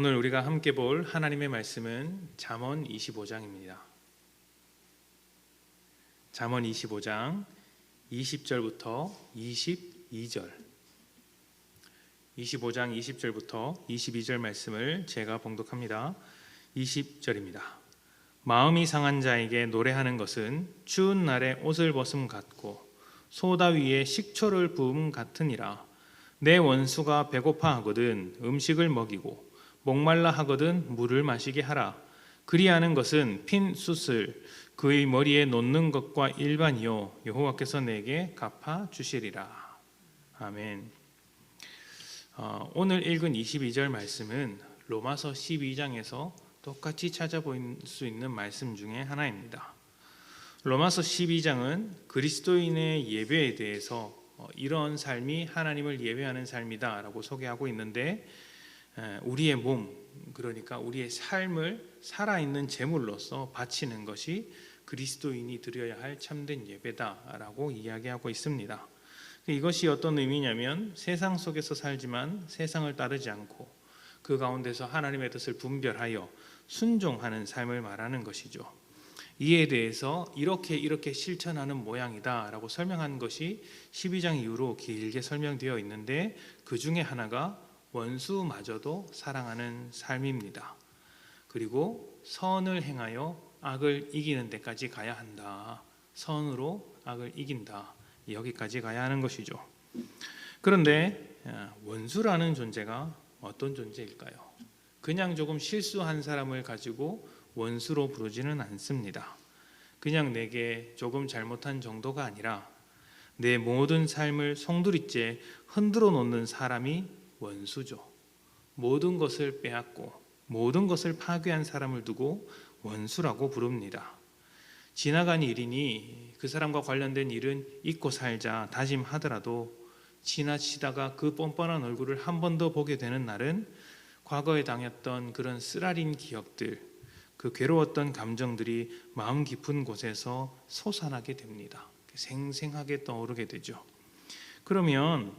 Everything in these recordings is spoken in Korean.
오늘 우리가 함께 볼 하나님의 말씀은 잠언 25장입니다. 잠언 25장 20절부터 22절 25장 20절부터 22절 말씀을 제가 봉독합니다. 20절입니다. 마음이 상한 자에게 노래하는 것은 추운 날에 옷을 벗음 같고 소다 위에 식초를 부음 같으니라. 내 원수가 배고파 하거든 음식을 먹이고 목말라 하거든 물을 마시게 하라. 그리하는 것은 핀 숯을 그의 머리에 놓는 것과 일반이요 여호와께서 내게 갚아 주시리라. 아멘. 오늘 읽은 22절 말씀은 로마서 12장에서 똑같이 찾아볼 수 있는 말씀 중에 하나입니다. 로마서 12장은 그리스도인의 예배에 대해서 이런 삶이 하나님을 예배하는 삶이다 라고 소개하고 있는데, 우리의 몸, 그러니까 우리의 삶을 살아있는 제물로서 바치는 것이 그리스도인이 드려야 할 참된 예배다라고 이야기하고 있습니다. 이것이 어떤 의미냐면 세상 속에서 살지만 세상을 따르지 않고 그 가운데서 하나님의 뜻을 분별하여 순종하는 삶을 말하는 것이죠. 이에 대해서 이렇게 실천하는 모양이다 라고 설명한 것이 12장 이후로 길게 설명되어 있는데, 그 중에 하나가 원수마저도 사랑하는 삶입니다. 그리고 선을 행하여 악을 이기는 데까지 가야 한다. 선으로 악을 이긴다. 여기까지 가야 하는 것이죠. 그런데 원수라는 존재가 어떤 존재일까요? 그냥 조금 실수한 사람을 가지고 원수로 부르지는 않습니다. 그냥 내게 조금 잘못한 정도가 아니라 내 모든 삶을 송두리째 흔들어 놓는 사람이 원수죠. 모든 것을 빼앗고 모든 것을 파괴한 사람을 두고 원수라고 부릅니다. 지나간 일이니 그 사람과 관련된 일은 잊고 살자 다짐하더라도 지나치다가 그 뻔뻔한 얼굴을 한 번 더 보게 되는 날은 과거에 당했던 그런 쓰라린 기억들, 그 괴로웠던 감정들이 마음 깊은 곳에서 솟아나게 됩니다. 생생하게 떠오르게 되죠. 그러면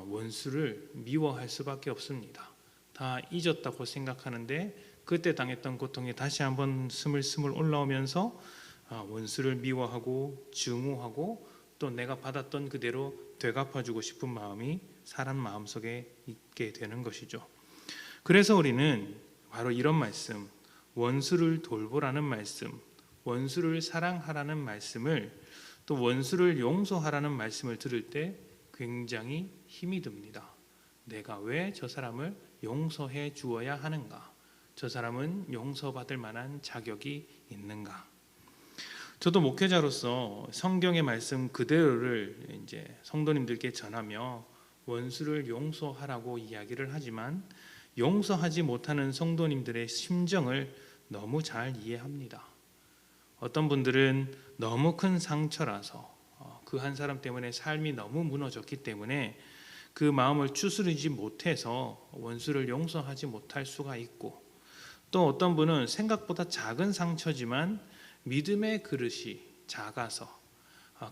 원수를 미워할 수밖에 없습니다. 다 잊었다고 생각하는데 그때 당했던 고통이 다시 한번 스물스물 올라오면서 원수를 미워하고 증오하고 또 내가 받았던 그대로 되갚아주고 싶은 마음이 사람 마음속에 있게 되는 것이죠. 그래서 우리는 바로 이런 말씀, 원수를 돌보라는 말씀, 원수를 사랑하라는 말씀을, 또 원수를 용서하라는 말씀을 들을 때 굉장히 힘이 듭니다. 내가 왜 저 사람을 용서해 주어야 하는가? 저 사람은 용서받을 만한 자격이 있는가? 저도 목회자로서 성경의 말씀 그대로를 이제 성도님들께 전하며 원수를 용서하라고 이야기를 하지만 용서하지 못하는 성도님들의 심정을 너무 잘 이해합니다. 어떤 분들은 너무 큰 상처라서 그 한 사람 때문에 삶이 너무 무너졌기 때문에 그 마음을 추스르지 못해서 원수를 용서하지 못할 수가 있고, 또 어떤 분은 생각보다 작은 상처지만 믿음의 그릇이 작아서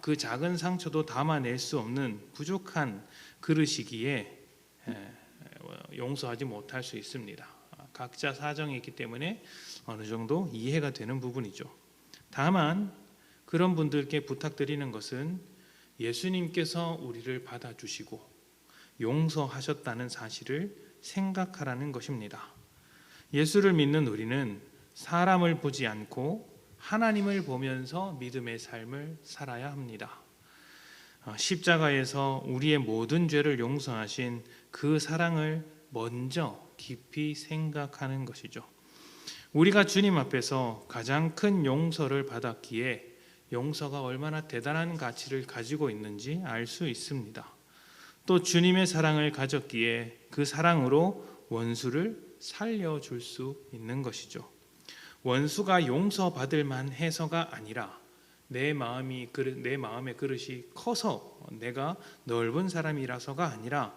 그 작은 상처도 담아낼 수 없는 부족한 그릇이기에 용서하지 못할 수 있습니다. 각자 사정이 있기 때문에 어느 정도 이해가 되는 부분이죠. 다만 그런 분들께 부탁드리는 것은 예수님께서 우리를 받아주시고 용서하셨다는 사실을 생각하라는 것입니다. 예수를 믿는 우리는 사람을 보지 않고 하나님을 보면서 믿음의 삶을 살아야 합니다. 십자가에서 우리의 모든 죄를 용서하신 그 사랑을 먼저 깊이 생각하는 것이죠. 우리가 주님 앞에서 가장 큰 용서를 받았기에 용서가 얼마나 대단한 가치를 가지고 있는지 알 수 있습니다. 또 주님의 사랑을 가졌기에 그 사랑으로 원수를 살려줄 수 있는 것이죠. 원수가 용서받을 만해서가 아니라 내 마음의 그릇이 커서 내가 넓은 사람이라서가 아니라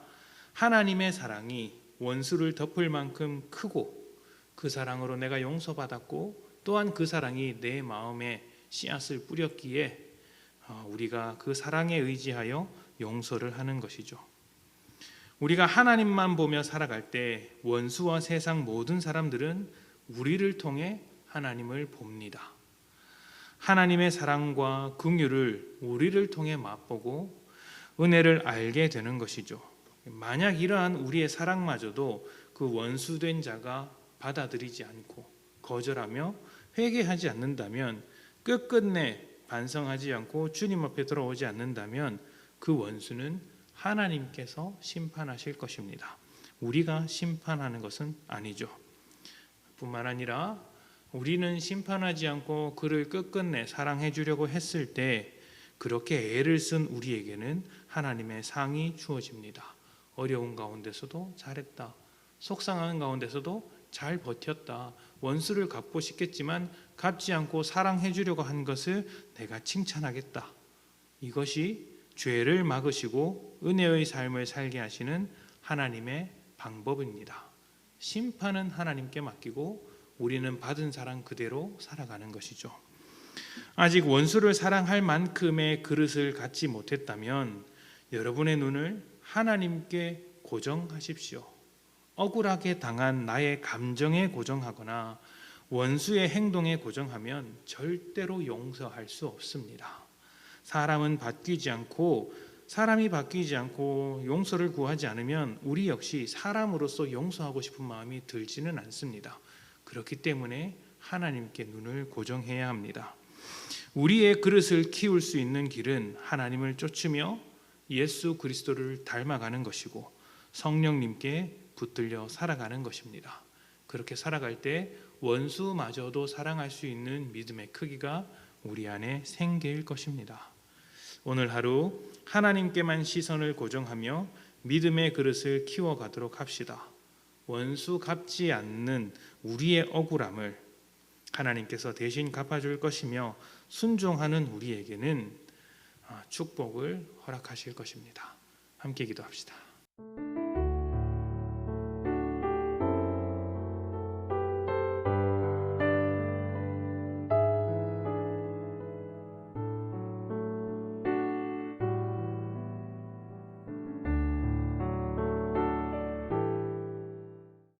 하나님의 사랑이 원수를 덮을 만큼 크고 그 사랑으로 내가 용서받았고 또한 그 사랑이 내 마음에 씨앗을 뿌렸기에 우리가 그 사랑에 의지하여 용서를 하는 것이죠. 우리가 하나님만 보며 살아갈 때 원수와 세상 모든 사람들은 우리를 통해 하나님을 봅니다. 하나님의 사랑과 긍휼을 우리를 통해 맛보고 은혜를 알게 되는 것이죠. 만약 이러한 우리의 사랑마저도 그 원수된 자가 받아들이지 않고 거절하며 회개하지 않는다면, 끝끝내 반성하지 않고 주님 앞에 돌아오지 않는다면 그 원수는 하나님께서 심판하실 것입니다. 우리가 심판하는 것은 아니죠. 뿐만 아니라 우리는 심판하지 않고 그를 끝끝내 사랑해 주려고 했을 때 그렇게 애를 쓴 우리에게는 하나님의 상이 주어집니다. 어려운 가운데서도 잘했다. 속상한 가운데서도 잘 버텼다. 원수를 갚고 싶겠지만 갚지 않고 사랑해 주려고 한 것을 내가 칭찬하겠다. 이것이 죄를 막으시고 은혜의 삶을 살게 하시는 하나님의 방법입니다. 심판은 하나님께 맡기고 우리는 받은 사랑 그대로 살아가는 것이죠. 아직 원수를 사랑할 만큼의 그릇을 갖지 못했다면 여러분의 눈을 하나님께 고정하십시오. 억울하게 당한 나의 감정에 고정하거나 원수의 행동에 고정하면 절대로 용서할 수 없습니다. 사람이 바뀌지 않고 용서를 구하지 않으면 우리 역시 사람으로서 용서하고 싶은 마음이 들지는 않습니다. 그렇기 때문에 하나님께 눈을 고정해야 합니다. 우리의 그릇을 키울 수 있는 길은 하나님을 쫓으며 예수 그리스도를 닮아가는 것이고 성령님께 붙들려 살아가는 것입니다. 그렇게 살아갈 때 원수마저도 사랑할 수 있는 믿음의 크기가 우리 안에 생길 것입니다. 오늘 하루 하나님께만 시선을 고정하며 믿음의 그릇을 키워가도록 합시다. 원수 갚지 않는 우리의 억울함을 하나님께서 대신 갚아줄 것이며 순종하는 우리에게는 축복을 허락하실 것입니다. 함께 기도합시다.